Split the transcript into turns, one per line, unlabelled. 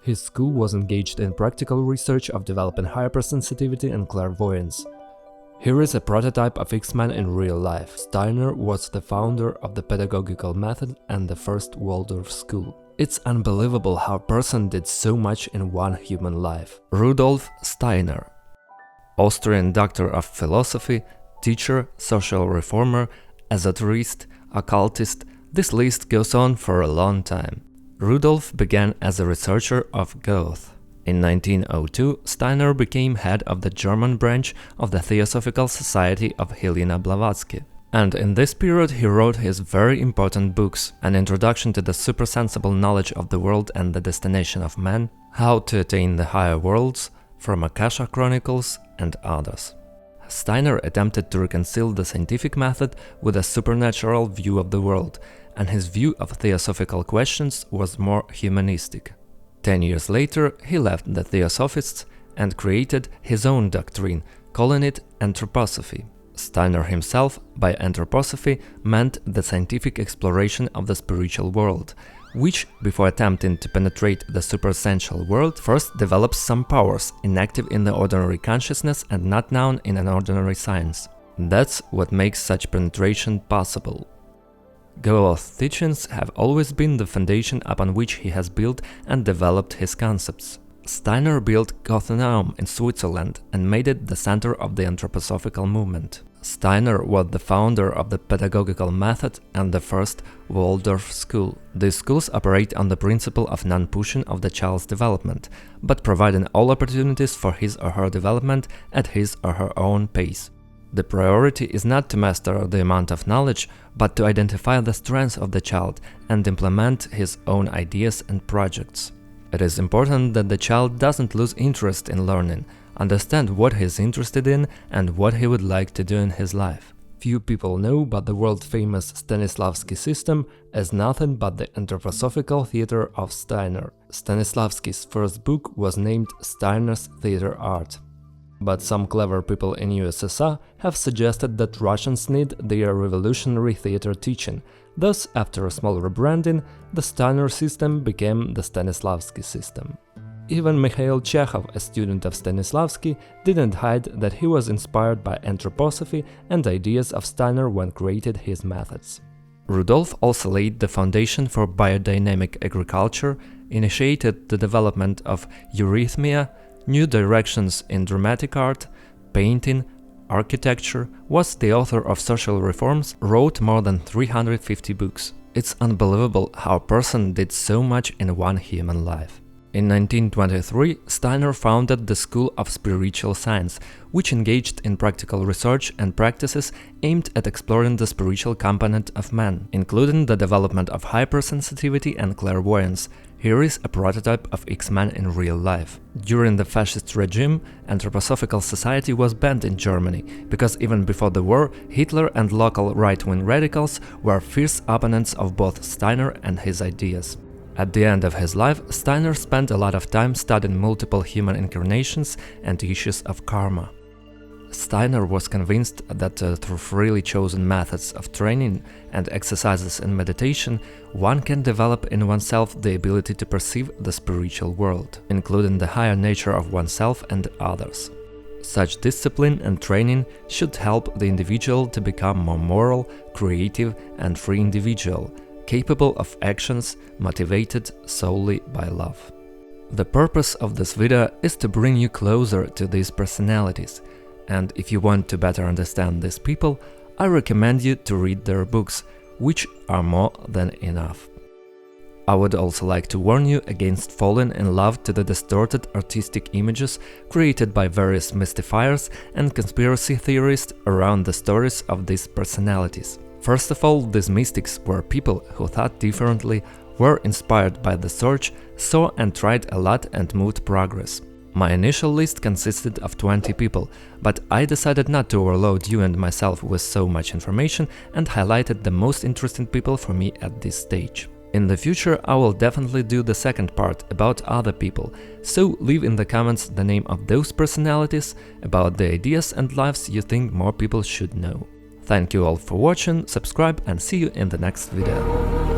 His school was engaged in practical research of developing hypersensitivity and clairvoyance. Here is a prototype of X-Men in real life. Steiner was the founder of the pedagogical method and the first Waldorf school. It's unbelievable how a person did so much in one human life. Rudolf Steiner, Austrian doctor of philosophy, teacher, social reformer, esoterist, occultist, this list goes on for a long time. Rudolf began as a researcher of Goethe. In 1902, Steiner became head of the German branch of the Theosophical Society of Helena Blavatsky. And in this period he wrote his very important books: An Introduction to the Supersensible Knowledge of the World and the Destination of Man, How to Attain the Higher Worlds, From Akasha Chronicles, and others. Steiner attempted to reconcile the scientific method with a supernatural view of the world, and his view of theosophical questions was more humanistic. 10 years later, he left the Theosophists and created his own doctrine, calling it anthroposophy. Steiner himself, by anthroposophy, meant the scientific exploration of the spiritual world, which, before attempting to penetrate the superessential world, first develops some powers inactive in the ordinary consciousness and not known in an ordinary science. That's what makes such penetration possible. Goethe's teachings have always been the foundation upon which he has built and developed his concepts. Steiner built Goetheanum in Switzerland and made it the center of the anthroposophical movement. Steiner was the founder of the pedagogical method and the first Waldorf school. These schools operate on the principle of non-pushing of the child's development, but providing all opportunities for his or her development at his or her own pace. The priority is not to master the amount of knowledge, but to identify the strengths of the child and implement his own ideas and projects. It is important that the child doesn't lose interest in learning, understand what he is interested in and what he would like to do in his life. Few people know about the world-famous Stanislavski system as nothing but the anthroposophical theater of Steiner. Stanislavski's first book was named Steiner's Theater Art. But some clever people in USSR have suggested that Russians need their revolutionary theater teaching. Thus, after a small rebranding, the Steiner system became the Stanislavski system. Even Mikhail Chekhov, a student of Stanislavski, didn't hide that he was inspired by anthroposophy and ideas of Steiner when created his methods. Rudolf also laid the foundation for biodynamic agriculture, initiated the development of eurythmia, new directions in dramatic art, painting, architecture, was the author of social reforms, wrote more than 350 books. It's unbelievable how a person did so much in one human life. In 1923, Steiner founded the School of Spiritual Science, which engaged in practical research and practices aimed at exploring the spiritual component of man, including the development of hypersensitivity and clairvoyance. Here is a prototype of X-Men in real life. During the fascist regime, anthroposophical society was banned in Germany, because even before the war, Hitler and local right-wing radicals were fierce opponents of both Steiner and his ideas. At the end of his life, Steiner spent a lot of time studying multiple human incarnations and issues of karma. Steiner was convinced that through freely chosen methods of training and exercises in meditation, one can develop in oneself the ability to perceive the spiritual world, including the higher nature of oneself and others. Such discipline and training should help the individual to become more moral, creative and free individual, capable of actions motivated solely by love. The purpose of this video is to bring you closer to these personalities, and if you want to better understand these people, I recommend you to read their books, which are more than enough. I would also like to warn you against falling in love to the distorted artistic images created by various mystifiers and conspiracy theorists around the stories of these personalities. First of all, these mystics were people who thought differently, were inspired by the search, saw and tried a lot and moved progress. My initial list consisted of 20 people, but I decided not to overload you and myself with so much information and highlighted the most interesting people for me at this stage. In the future, I will definitely do the second part about other people, so leave in the comments the name of those personalities, about the ideas and lives you think more people should know. Thank you all for watching, subscribe and see you in the next video.